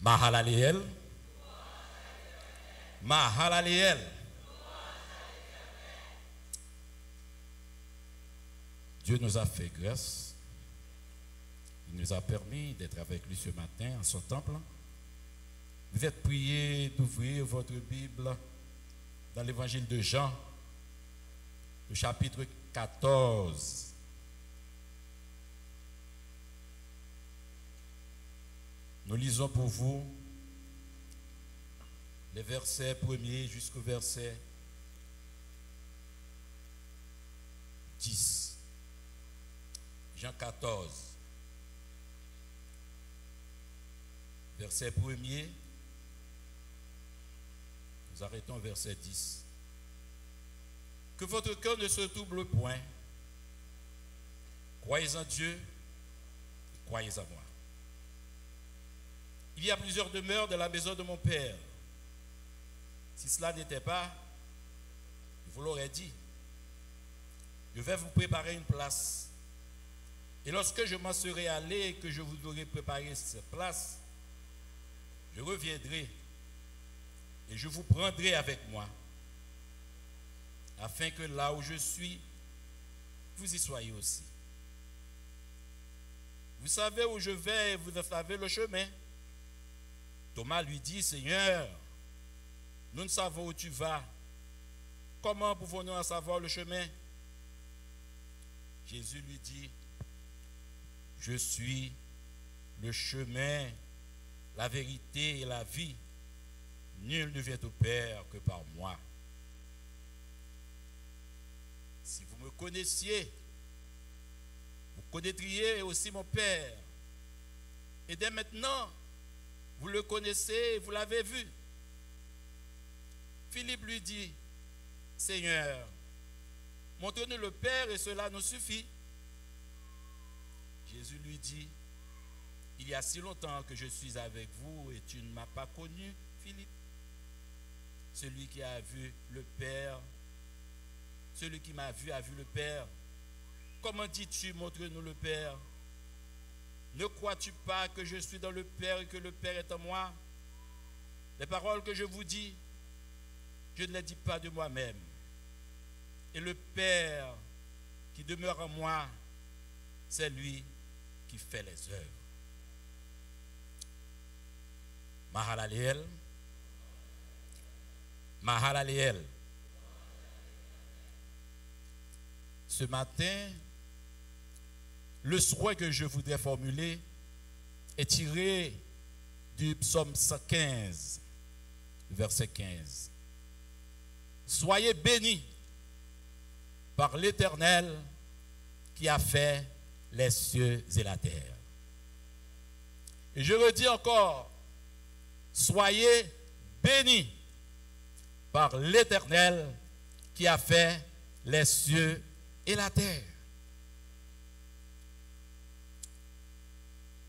Mahalaleel. Mahalaleel. Dieu nous a fait grâce. Il nous a permis d'être avec lui ce matin en son temple. Vous êtes priés d'ouvrir votre Bible dans l'évangile de Jean, le chapitre 14. Nous lisons pour vous les versets 1er jusqu'au verset 10. Jean 14, verset 1er. Nous arrêtons au verset 10. Que votre cœur ne se trouble point. Croyez en Dieu et croyez en moi. Il y a plusieurs demeures dans la maison de mon Père. Si cela n'était pas, je vous l'aurais dit. Je vais vous préparer une place. Et lorsque je m'en serai allé et que je vous aurai préparé cette place, je reviendrai et je vous prendrai avec moi, afin que là où je suis, vous y soyez aussi. Vous savez où je vais et vous savez le chemin. Thomas lui dit, Seigneur, nous ne savons où tu vas. Comment pouvons-nous en savoir le chemin? Jésus lui dit, je suis le chemin, la vérité et la vie. Nul ne vient au Père que par moi. Si vous me connaissiez, vous connaîtriez aussi mon Père. Et dès maintenant, vous le connaissez, vous l'avez vu. Philippe lui dit, Seigneur, montre-nous le Père et cela nous suffit. Jésus lui dit, il y a si longtemps que je suis avec vous et tu ne m'as pas connu, Philippe. Celui qui a vu le Père, celui qui m'a vu a vu le Père. Comment dis-tu, montre-nous le Père? Ne crois-tu pas que je suis dans le Père et que le Père est en moi? Les paroles que je vous dis, je ne les dis pas de moi-même. Et le Père qui demeure en moi, c'est lui qui fait les œuvres. Mahalaleel. Mahalaleel. Ce matin, le souhait que je voudrais formuler est tiré du psaume 115, verset 15. Soyez bénis par l'Éternel qui a fait les cieux et la terre. Et je redis encore, soyez bénis par l'Éternel qui a fait les cieux et la terre.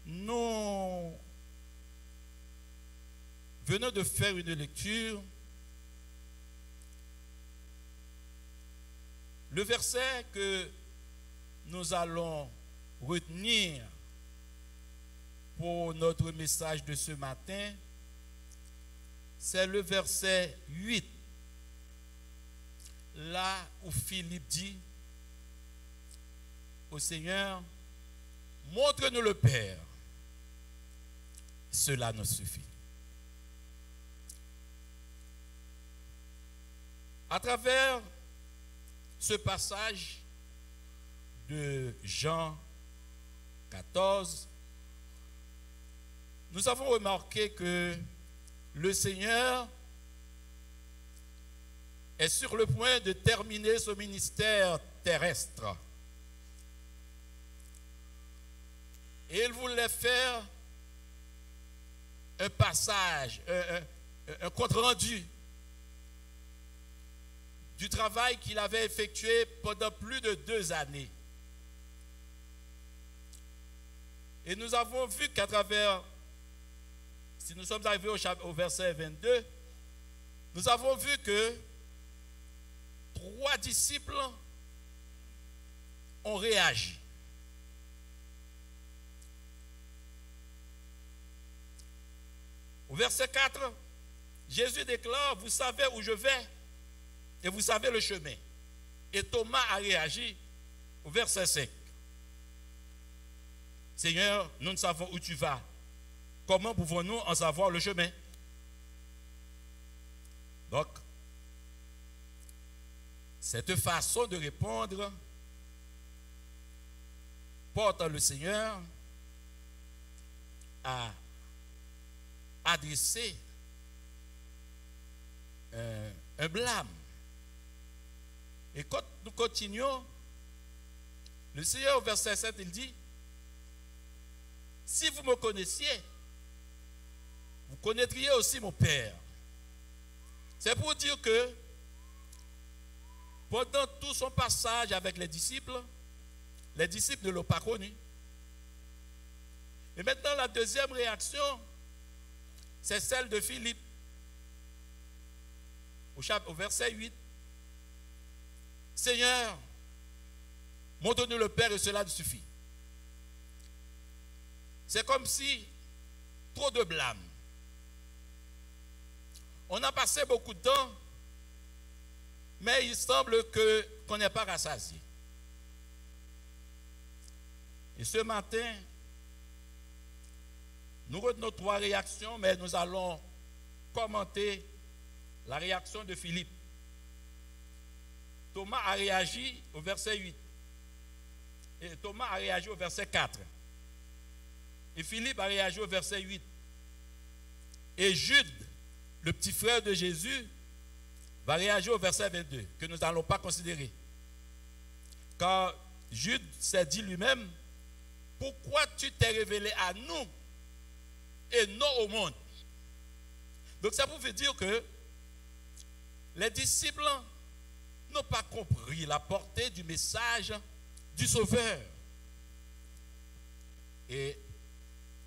Nous venons de faire une lecture. Le verset que nous allons retenir pour notre message de ce matin, c'est le verset 8. Là où Philippe dit au Seigneur, montre-nous le Père. Cela nous suffit. À travers ce passage de Jean 14, nous avons remarqué que le Seigneur est sur le point de terminer son ministère terrestre. Et il voulait faire un passage, un compte-rendu du travail qu'il avait effectué pendant plus de 2 années. Et nous avons vu qu'à travers, si nous sommes arrivés au verset 22, nous avons vu que 3 disciples ont réagi. verset 4, Jésus déclare, vous savez où je vais et vous savez le chemin. Et Thomas a réagi au verset 5. Seigneur, nous ne savons où tu vas. Comment pouvons-nous en savoir le chemin? Donc, cette façon de répondre porte le Seigneur à adresser un blâme. Et quand nous continuons, le Seigneur au verset 7, il dit, si vous me connaissiez, vous connaîtriez aussi mon Père. C'est pour dire que pendant tout son passage avec les disciples ne l'ont pas connu. Et maintenant, la deuxième réaction, c'est celle de Philippe. Au verset 8. Seigneur, montre-nous le Père et cela nous suffit. C'est comme si trop de blâme. On a passé beaucoup de temps, mais il semble qu'on n'est pas rassasié. Et ce matin, nous retenons 3 réactions, mais nous allons commenter la réaction de Philippe. Thomas a réagi au verset 8. Et Thomas a réagi au verset 4. Et Philippe a réagi au verset 8. Et Jude, le petit frère de Jésus, va réagir au verset 22, que nous n'allons pas considérer. Car Jude s'est dit lui-même, pourquoi tu t'es révélé à nous et non au monde? Donc ça vous fait dire que les disciples n'ont pas compris la portée du message du Sauveur. Et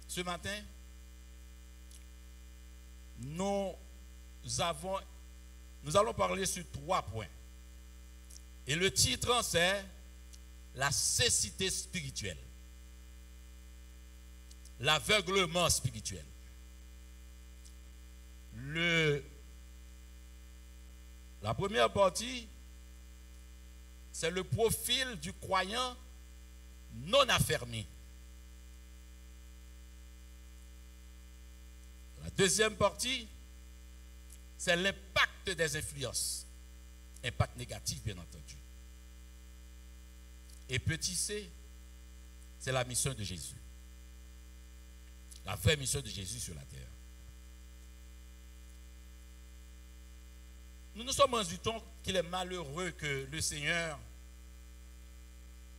ce matin, nous allons parler sur 3 points. Et le titre, c'est la cécité spirituelle. L'aveuglement spirituel. La première partie, c'est le profil du croyant non affermi. La deuxième partie, c'est l'impact des influences. Impact négatif, bien entendu. Et petit c, c'est la mission de Jésus. La vraie mission de Jésus sur la terre. Nous nous sommes rendus compte qu'il est malheureux que le Seigneur,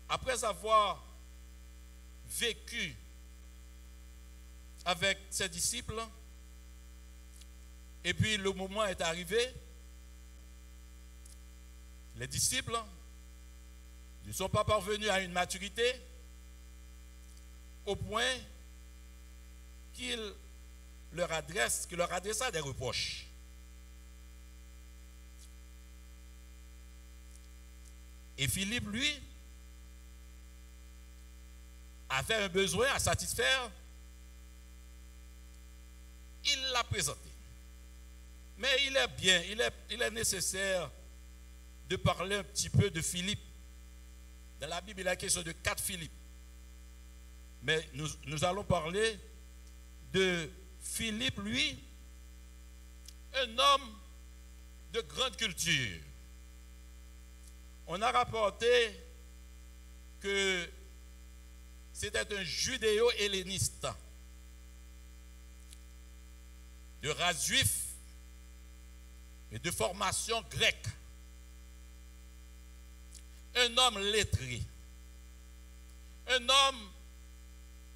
après avoir vécu avec ses disciples, et puis le moment est arrivé, les disciples ne sont pas parvenus à une maturité au point qu'il leur adressa des reproches. Et Philippe, lui, avait un besoin à satisfaire. Il l'a présenté. Mais il est bien, il est nécessaire de parler un petit peu de Philippe. Dans la Bible, il est question de 4 Philippe. Mais nous allons parler de Philippe, lui, un homme de grande culture. On a rapporté que c'était un judéo-helléniste de race juive et de formation grecque. Un homme lettré. Un homme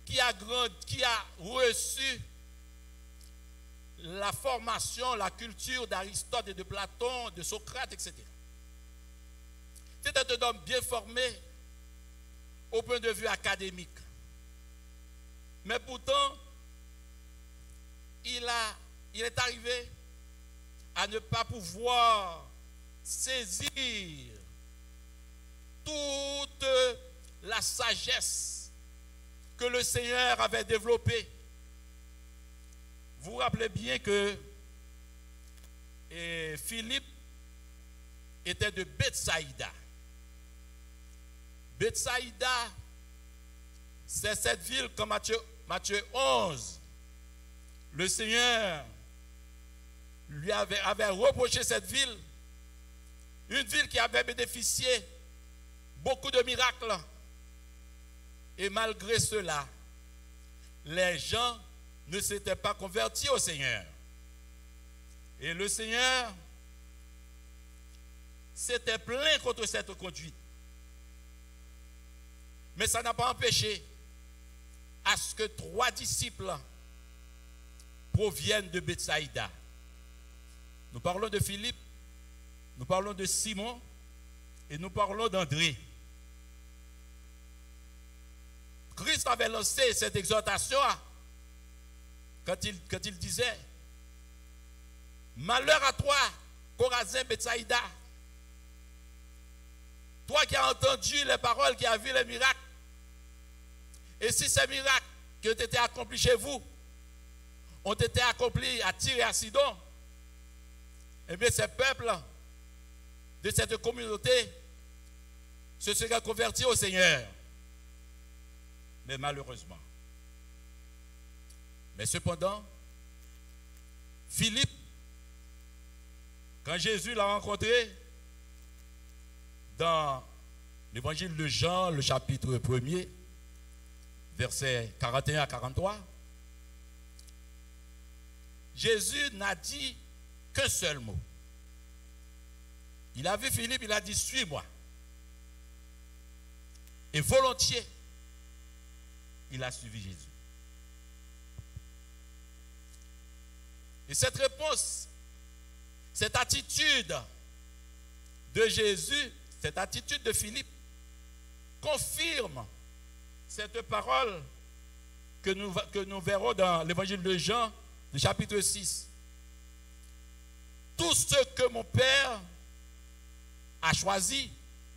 qui a reçu la formation, la culture d'Aristote et de Platon, de Socrate, etc. C'était un homme bien formé au point de vue académique. Mais pourtant, il est arrivé à ne pas pouvoir saisir toute la sagesse que le Seigneur avait développée. vous vous rappelez bien que Philippe était de Bethsaïda. Bethsaïda, c'est cette ville comme Matthieu 11. Le Seigneur lui avait reproché cette ville, une ville qui avait bénéficié beaucoup de miracles. Et malgré cela, les gens ne s'étaient pas convertis au Seigneur. Et le Seigneur s'était plaint contre cette conduite. Mais ça n'a pas empêché à ce que 3 disciples proviennent de Bethsaïda. Nous parlons de Philippe, nous parlons de Simon et nous parlons d'André. Christ avait lancé cette exhortation quand il disait: malheur à toi, Chorazin, Bethsaïda, toi qui as entendu les paroles, qui as vu les miracles. Et si ces miracles qui ont été accomplis chez vous ont été accomplis à Tyr et à Sidon, eh bien ces peuples de cette communauté se seraient convertis au Seigneur. Mais malheureusement. Mais cependant, Philippe, quand Jésus l'a rencontré dans l'évangile de Jean, le chapitre 1er, versets 41 à 43, Jésus n'a dit qu'un seul mot. Il a vu Philippe, il a dit: suis-moi. Et volontiers, il a suivi Jésus. Et cette réponse, cette attitude de Jésus, cette attitude de Philippe, confirme cette parole que nous verrons dans l'évangile de Jean, le chapitre 6. Tous ceux que mon Père a choisis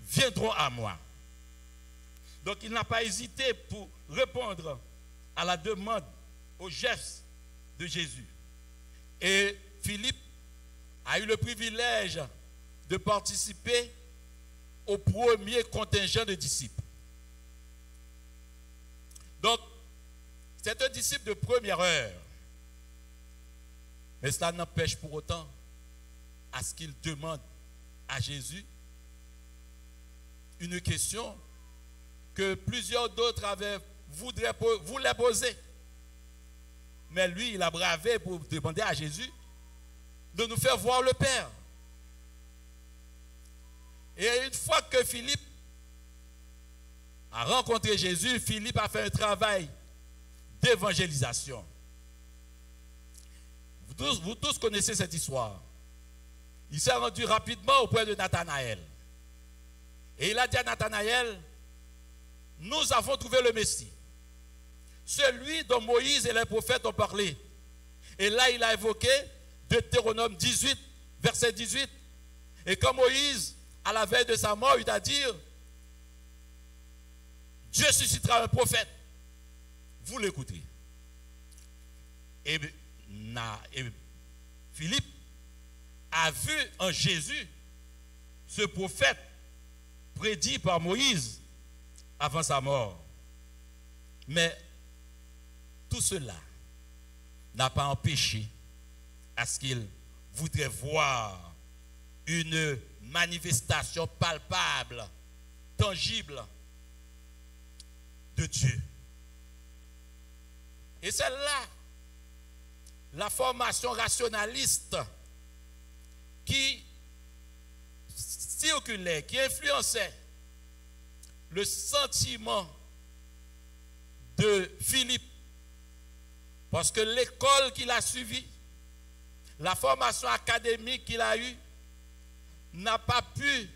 viendront à moi. Donc il n'a pas hésité pour répondre à la demande, au geste de Jésus. Et Philippe a eu le privilège de participer au premier contingent de disciples. Donc, c'est un disciple de première heure. Mais cela n'empêche pour autant à ce qu'il demande à Jésus une question que plusieurs d'autres voulaient poser. Mais lui, il a bravé pour demander à Jésus de nous faire voir le Père. Et une fois que Philippe a rencontré Jésus, Philippe a fait un travail d'évangélisation. Vous tous connaissez cette histoire. Il s'est rendu rapidement auprès de Nathanaël. Et il a dit à Nathanaël: nous avons trouvé le Messie, celui dont Moïse et les prophètes ont parlé. Et là, il a évoqué Deutéronome 18, verset 18. Et quand Moïse, à la veille de sa mort, il a dit: Dieu suscitera un prophète, vous l'écouterez. Et Philippe a vu en Jésus ce prophète prédit par Moïse avant sa mort. Mais tout cela n'a pas empêché à ce qu'il voudrait voir une manifestation palpable, tangible de Dieu. Et c'est là la formation rationaliste qui circulait, qui influençait le sentiment de Philippe. Parce que l'école qu'il a suivie, la formation académique qu'il a eue, n'a pas pu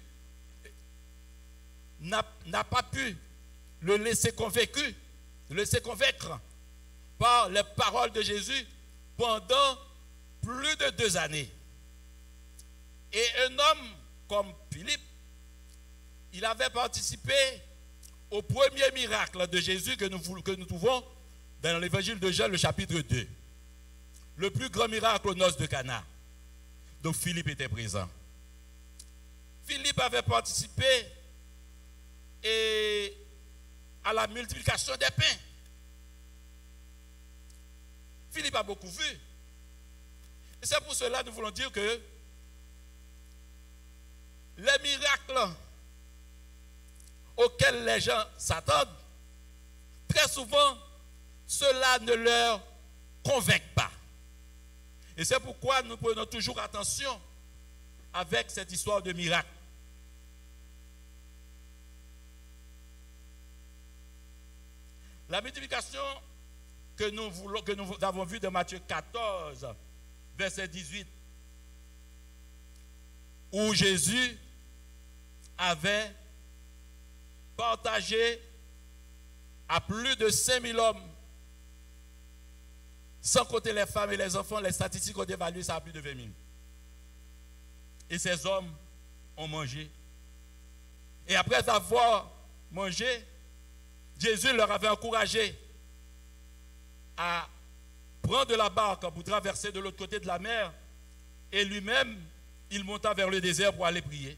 le laisser convaincre par les paroles de Jésus pendant plus de 2 années. Et un homme comme Philippe, il avait participé au premier miracle de Jésus que nous trouvons dans l'évangile de Jean, le chapitre 2. le plus grand miracle aux noces de Cana. Donc Philippe était présent. Philippe avait participé à la multiplication des pains. Philippe a beaucoup vu. Et c'est pour cela que nous voulons dire que les miracles auxquels les gens s'attendent, très souvent, cela ne leur convainc pas. Et c'est pourquoi nous prenons toujours attention avec cette histoire de miracle. La multiplication que nous avons vue de Matthieu 14, verset 18, où Jésus avait partagé à plus de 5000 hommes, sans compter les femmes et les enfants, les statistiques ont évalué ça à plus de 20 000. Et ces hommes ont mangé. Et après avoir mangé, Jésus leur avait encouragé à prendre la barque pour traverser de l'autre côté de la mer. Et lui-même, il monta vers le désert pour aller prier.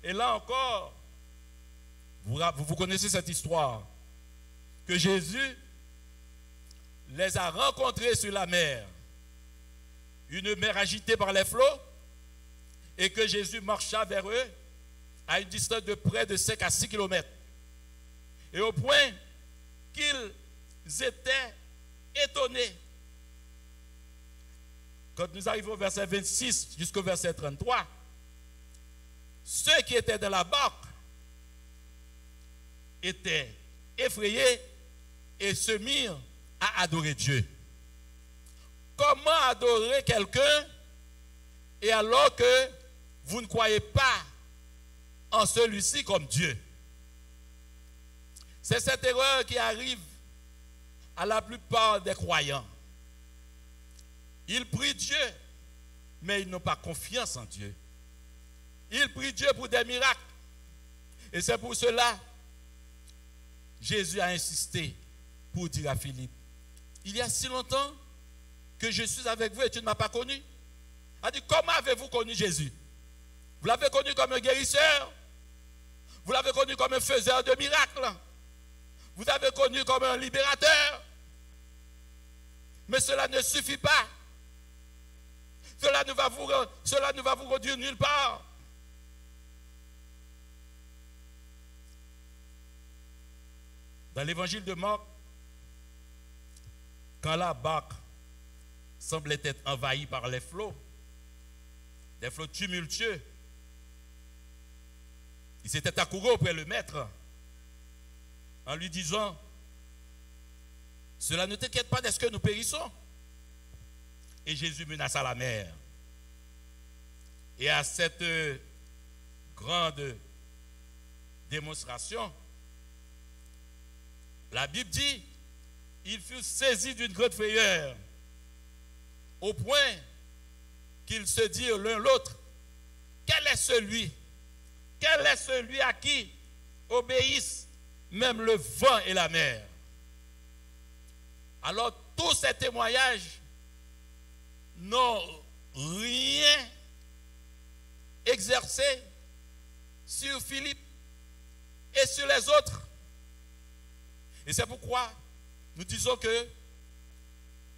Et là encore, vous connaissez cette histoire, que Jésus les a rencontrés sur la mer, une mer agitée par les flots, et que Jésus marcha vers eux à une distance de près de 5 à 6 kilomètres. Et au point qu'ils étaient étonnés. Quand nous arrivons au verset 26 jusqu'au verset 33, ceux qui étaient dans la barque étaient effrayés et se mirent à adorer Dieu. Comment adorer quelqu'un et alors que vous ne croyez pas en celui-ci comme Dieu? C'est cette erreur qui arrive à la plupart des croyants. Ils prient Dieu, mais ils n'ont pas confiance en Dieu. Ils prient Dieu pour des miracles. Et c'est pour cela Jésus a insisté pour dire à Philippe, il y a si longtemps que je suis avec vous et tu ne m'as pas connu. Il a dit, comment avez-vous connu Jésus? Vous l'avez connu comme un guérisseur? Vous l'avez connu comme un faiseur de miracles? Vous l'avez connu comme un libérateur? Mais cela ne suffit pas. Cela ne va vous conduire nulle part. Dans l'évangile de Marc, quand la barque semblait être envahie par les flots, des flots tumultueux, il s'était accouru auprès du maître en lui disant, cela ne t'inquiète pas, est-ce que nous périssons? Et Jésus menaça la mer. Et à cette grande démonstration, la Bible dit, il fut saisi d'une grande frayeur, au point qu'ils se dirent l'un l'autre, quel est celui à qui obéissent même le vent et la mer? Alors tous ces témoignages n'ont rien exercé sur Philippe et sur les autres. Et c'est pourquoi nous disons que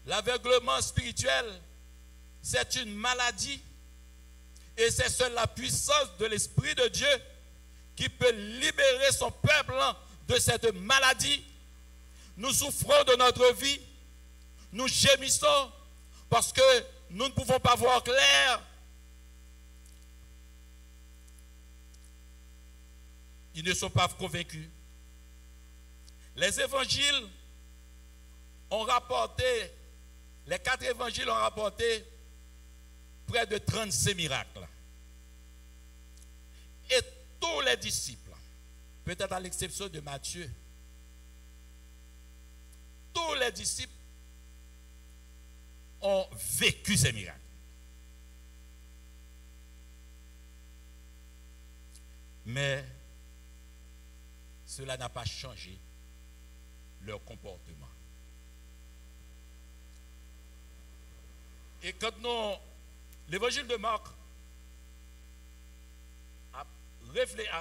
l'aveuglement spirituel, c'est une maladie. Et c'est seule la puissance de l'Esprit de Dieu qui peut libérer son peuple de cette maladie. Nous souffrons de notre vie. Nous gémissons parce que nous ne pouvons pas voir clair. Ils ne sont pas convaincus. Les évangiles ont rapporté, les 4 évangiles ont rapporté près de 36 miracles. Et tous les disciples, peut-être à l'exception de Matthieu, tous les disciples ont vécu ces miracles. Mais cela n'a pas changé leur comportement. Et quand nous, l'évangile de Marc a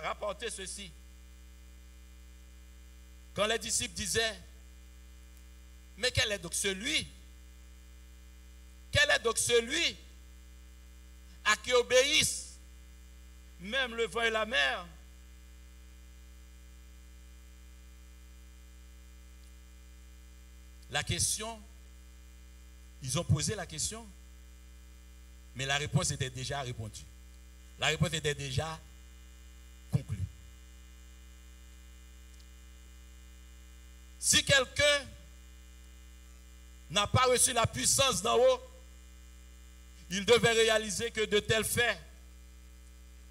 rapporté ceci, quand les disciples disaient, mais quel est donc celui à qui obéissent même le vent et la mer? La question, ils ont posé la question, mais la réponse était déjà répondue. La réponse était déjà conclue. Si quelqu'un n'a pas reçu la puissance d'en haut, il devait réaliser que de tels faits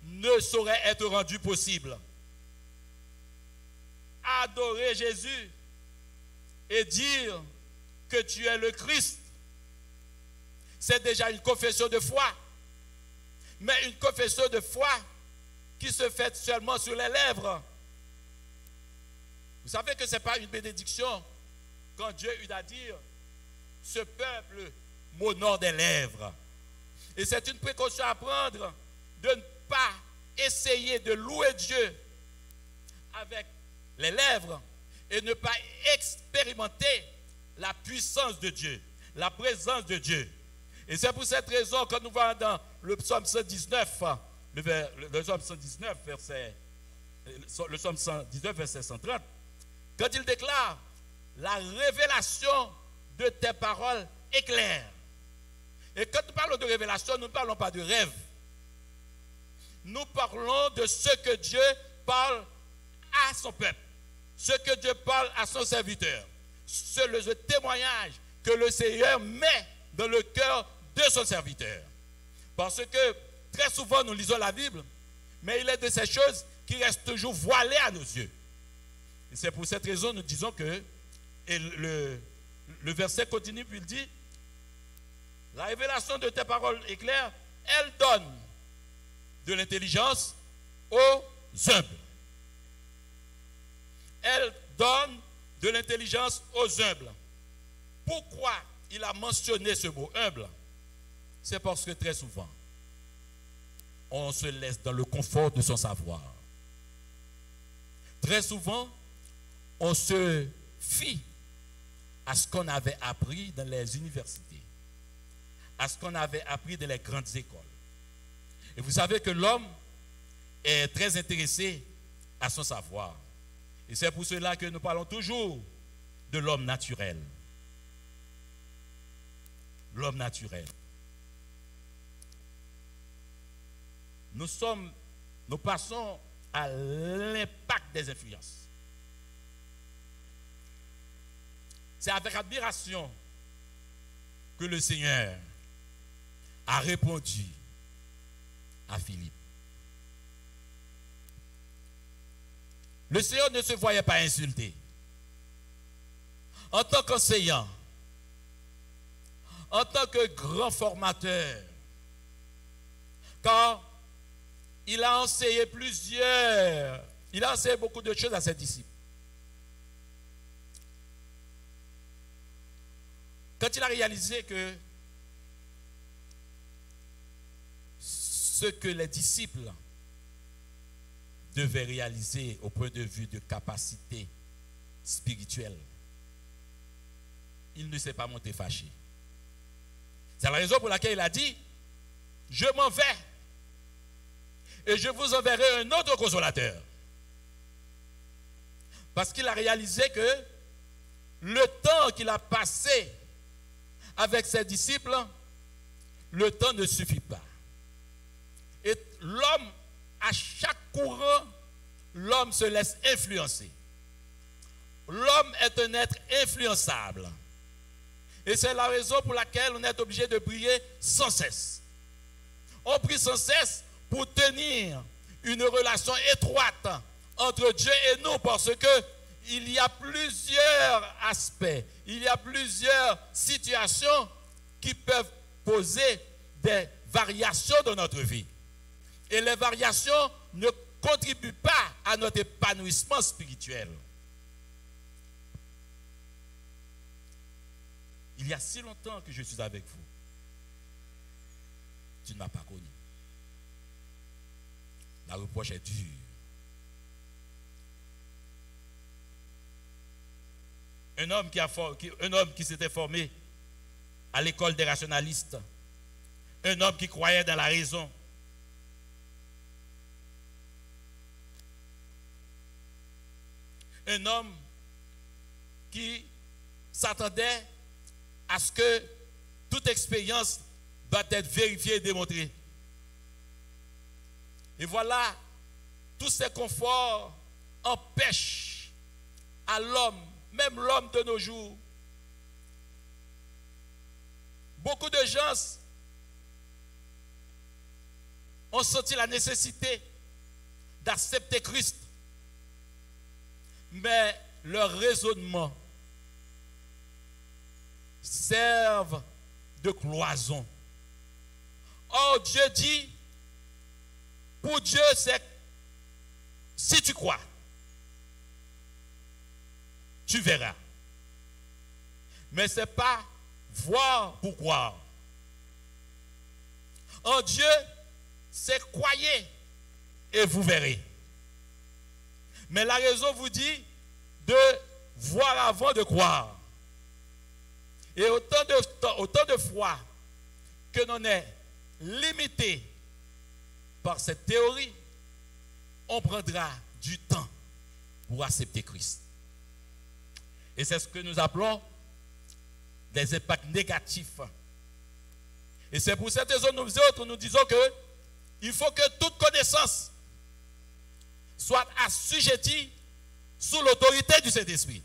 ne sauraient être rendus possibles. Adorer Jésus et dire que tu es le Christ, c'est déjà une confession de foi. Mais une confession de foi qui se fait seulement sur les lèvres. Vous savez que ce n'est pas une bénédiction quand Dieu eut à dire, ce peuple m'honore des lèvres. Et c'est une précaution à prendre de ne pas essayer de louer Dieu avec les lèvres et ne pas expérimenter la puissance de Dieu, la présence de Dieu. Et c'est pour cette raison que nous voyons dans le psaume 119, le psaume 119, verset 130, quand il déclare, la révélation de tes paroles est claire. Et quand nous parlons de révélation, nous ne parlons pas de rêve. Nous parlons de ce que Dieu parle à son peuple, ce que Dieu parle à son serviteur. C'est le témoignage que le Seigneur met dans le cœur de son serviteur. Parce que très souvent nous lisons la Bible, mais il est de ces choses qui restent toujours voilées à nos yeux. Et c'est pour cette raison que nous disons que, et le verset continue, puis il dit, la révélation de tes paroles est claire, elle donne de l'intelligence aux humbles. Elle donne de l'intelligence aux humbles. Pourquoi il a mentionné ce mot humble? C'est parce que très souvent, on se laisse dans le confort de son savoir. Très souvent, on se fie à ce qu'on avait appris dans les universités, à ce qu'on avait appris dans les grandes écoles. Et vous savez que l'homme est très intéressé à son savoir. Et c'est pour cela que nous parlons toujours de l'homme naturel. L'homme naturel. Nous passons à l'impact des influences. C'est avec admiration que le Seigneur a répondu à Philippe. Le Seigneur ne se voyait pas insulté. En tant qu'enseignant, en tant que grand formateur, car il a enseigné beaucoup de choses à ses disciples. Quand il a réalisé que ce que les disciples devaient réaliser au point de vue de capacité spirituelle, il ne s'est pas monté fâché. C'est la raison pour laquelle il a dit, je m'en vais et je vous enverrai un autre consolateur. Parce qu'il a réalisé que le temps qu'il a passé avec ses disciples, le temps ne suffit pas. Et l'homme, à chaque courant, l'homme se laisse influencer. L'homme est un être influençable. Et c'est la raison pour laquelle on est obligé de prier sans cesse. On prie sans cesse pour tenir une relation étroite entre Dieu et nous, parce que il y a plusieurs aspects, il y a plusieurs situations qui peuvent poser des variations dans notre vie. Et les variations ne contribuent pas à notre épanouissement spirituel. Il y a si longtemps que je suis avec vous. tu ne m'as pas connu. La reproche est dure. Un homme qui s'était formé à l'école des rationalistes, un homme qui croyait dans la raison, un homme qui s'attendait à ce que toute expérience doit être vérifiée et démontrée. Et voilà, tous ces conforts empêchent à l'homme, même l'homme de nos jours. Beaucoup de gens ont senti la nécessité d'accepter Christ, mais leur raisonnement servent de cloison. Or, Dieu dit, pour Dieu, c'est si tu crois, tu verras. Mais ce n'est pas voir pour croire. En Dieu, c'est croyez et vous verrez. Mais la raison vous dit de voir avant de croire. Et autant de fois que l'on est limité par cette théorie, on prendra du temps pour accepter Christ. Et c'est ce que nous appelons des impacts négatifs. Et c'est pour cette raison que nous disons que il faut que toute connaissance soit assujettie sous l'autorité du Saint-Esprit.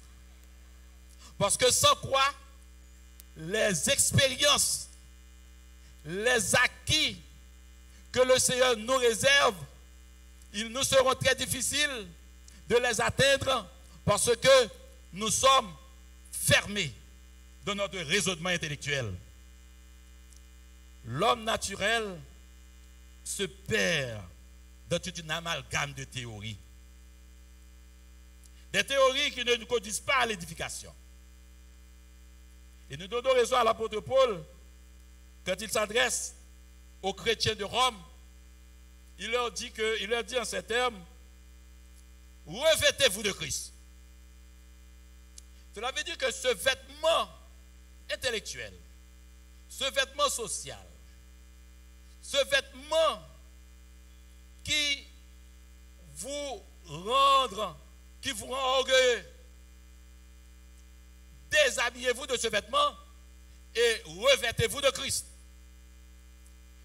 Parce que sans quoi, les expériences, les acquis que le Seigneur nous réserve, ils nous seront très difficiles de les atteindre parce que nous sommes fermés dans notre raisonnement intellectuel. L'homme naturel se perd dans toute une amalgame de théories. Des théories qui ne nous conduisent pas à l'édification. Et nous donnons raison à l'apôtre Paul quand il s'adresse aux chrétiens de Rome. Il leur dit en ces termes, revêtez-vous de Christ. Cela veut dire que ce vêtement intellectuel, ce vêtement social, ce vêtement qui vous rend orgueilleux, déshabillez-vous de ce vêtement et revêtez-vous de Christ.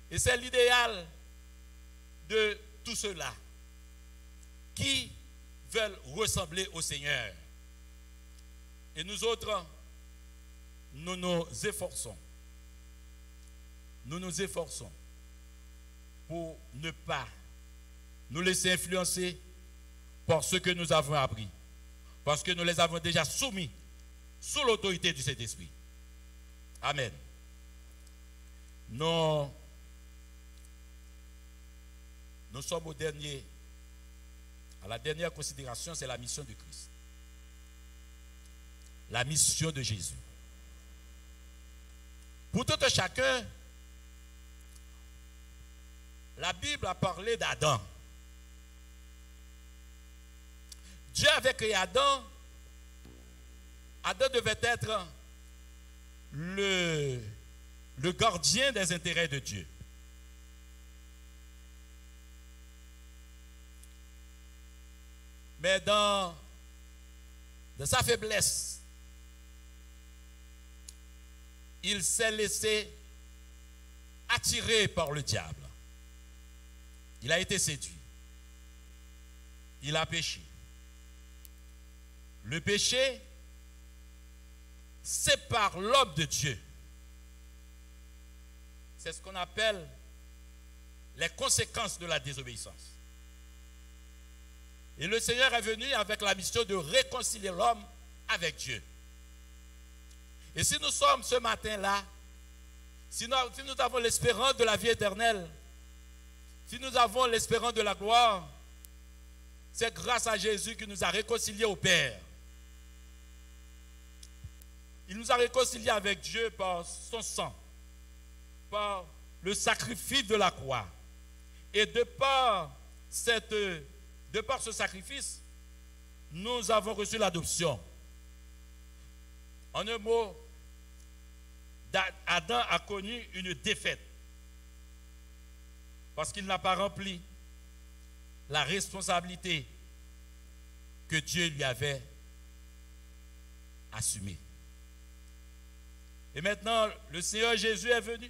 Et c'est l'idéal de tous ceux-là qui veulent ressembler au Seigneur. Et nous autres, nous nous efforçons pour ne pas nous laisser influencer par ce que nous avons appris. Parce que nous les avons déjà soumis sous l'autorité du Saint-Esprit. Amen. Nous sommes à la dernière considération, c'est la mission de Christ. La mission de Jésus. Pour tout un chacun, la Bible a parlé d'Adam. Dieu avait créé Adam. Adam devait être le gardien des intérêts de Dieu. Mais dans sa faiblesse, il s'est laissé attirer par le diable. Il a été séduit. Il a péché. Le péché sépare l'homme de Dieu. C'est ce qu'on appelle les conséquences de la désobéissance. Et le Seigneur est venu avec la mission de réconcilier l'homme avec Dieu. Et si nous sommes ce matin-là, si nous avons l'espérance de la vie éternelle, si nous avons l'espérance de la gloire, c'est grâce à Jésus qui nous a réconciliés au Père. Il nous a réconciliés avec Dieu par son sang, par le sacrifice de la croix. Et de par ce sacrifice, nous avons reçu l'adoption. En un mot, Adam a connu une défaite parce qu'il n'a pas rempli la responsabilité que Dieu lui avait assumée. Et maintenant, le Seigneur Jésus est venu.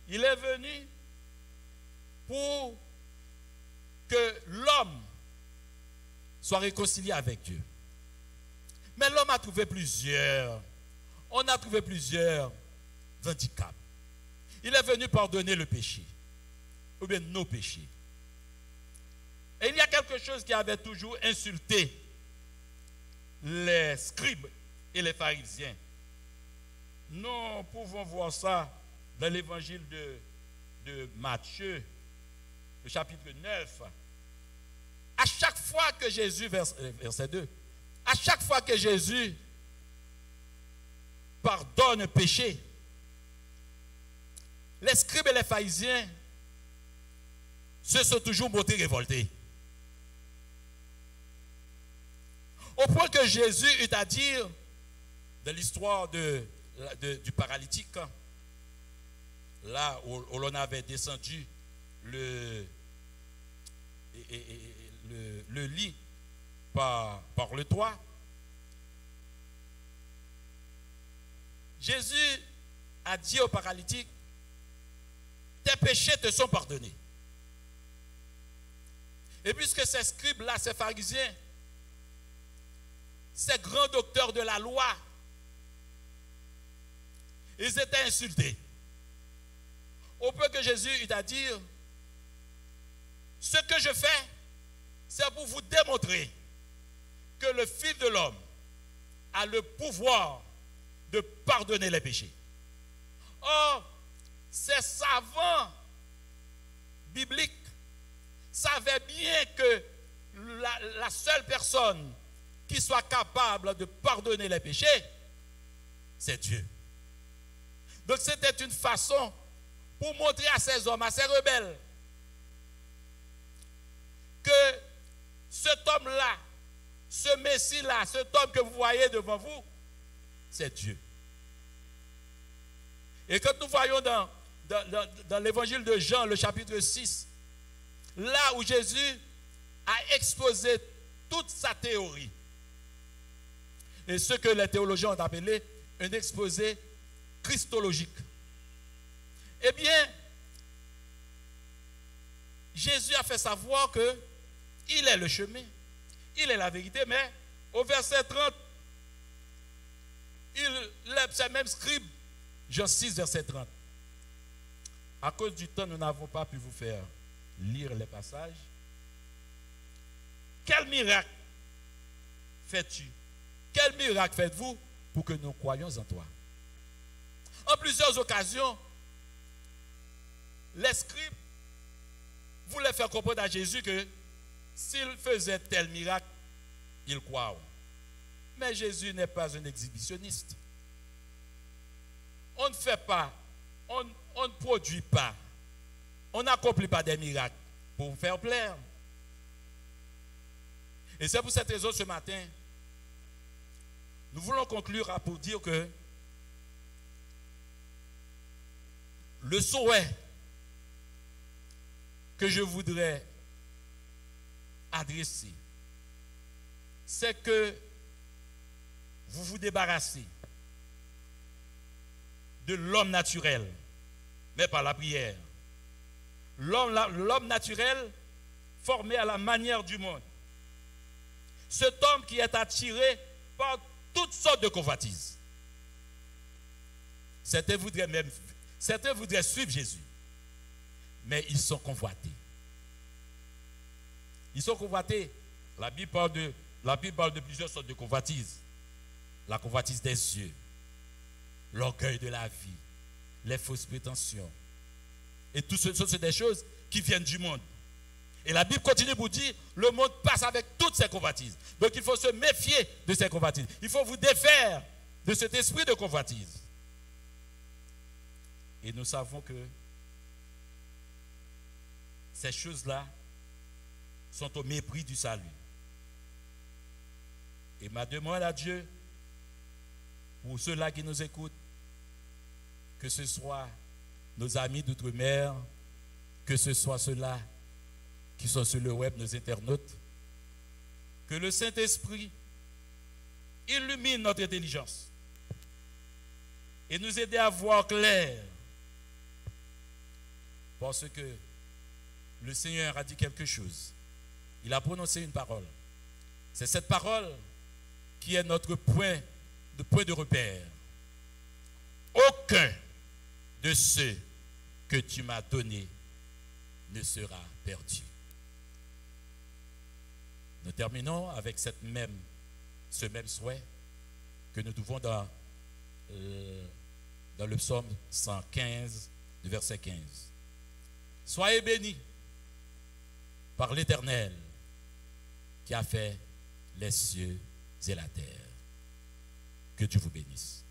Il est venu pour que l'homme soit réconcilié avec Dieu. Mais l'homme a trouvé on a trouvé plusieurs handicaps. Il est venu pardonner le péché, ou bien nos péchés. Et il y a quelque chose qui avait toujours insulté les scribes et les pharisiens. Nous pouvons voir ça dans l'évangile de Matthieu, le chapitre 9. À chaque fois que Jésus, verset 2, à chaque fois que Jésus pardonne un péché, les scribes et les pharisiens se sont toujours montrés révoltés. Au point que Jésus eut à dire, de l'histoire du paralytique, là où l'on avait descendu le lit par le toit, Jésus a dit au paralytique, tes péchés te sont pardonnés. Et puisque ces scribes-là, ces pharisiens, ces grands docteurs de la loi, ils étaient insultés. Au point que Jésus eut à dire, ce que je fais, c'est pour vous démontrer que le Fils de l'homme a le pouvoir de pardonner les péchés. Or, ces savants bibliques savaient bien que la seule personne qui soit capable de pardonner les péchés, c'est Dieu. Donc c'était une façon pour montrer à ces hommes, à ces rebelles, que cet homme-là, ce Messie-là, cet homme que vous voyez devant vous, c'est Dieu. Et quand nous voyons dans l'évangile de Jean, le chapitre 6, là où Jésus a exposé toute sa théorie, et ce que les théologiens ont appelé un exposé christologique. Eh bien, Jésus a fait savoir que il est le chemin, il est la vérité, mais au verset 30, c'est même scribe, Jean 6, verset 30. À cause du temps, nous n'avons pas pu vous faire lire les passages. Quel miracle fais-tu? Quel miracle faites-vous pour que nous croyions en toi? En plusieurs occasions, les scribes voulaient faire comprendre à Jésus que s'il faisait tel miracle, ils croient. Mais Jésus n'est pas un exhibitionniste. On ne fait pas, on ne produit pas, on n'accomplit pas des miracles pour vous faire plaire. Et c'est pour cette raison ce matin, nous voulons conclure pour dire que le souhait que je voudrais adresser, c'est que vous vous débarrassez de l'homme naturel, mais par la prière. L'homme naturel formé à la manière du monde. Cet homme qui est attiré par toutes sortes de convoitises. Certains voudraient suivre Jésus, mais ils sont convoités. Ils sont convoités. La Bible parle de plusieurs sortes de convoitises. La convoitise des yeux, l'orgueil de la vie, les fausses prétentions. Et tout ce sont des choses qui viennent du monde. Et la Bible continue pour dire, le monde passe avec toutes ces convoitises. Donc il faut se méfier de ces convoitises. Il faut vous défaire de cet esprit de convoitise. Et nous savons que ces choses-là sont au mépris du salut. Et ma demande à Dieu, pour ceux-là qui nous écoutent, que ce soit nos amis d'outre-mer, que ce soit ceux-là qui sont sur le web, nos internautes, que le Saint-Esprit illumine notre intelligence et nous aider à voir clair, parce que le Seigneur a dit quelque chose. Il a prononcé une parole. C'est cette parole qui est notre point de repère. Aucun de ceux que tu m'as donnés ne sera perdu. Nous terminons avec ce même souhait que nous trouvons dans le psaume 115, du verset 15. Soyez bénis par l'Éternel qui a fait les cieux et la terre. Que Dieu vous bénisse.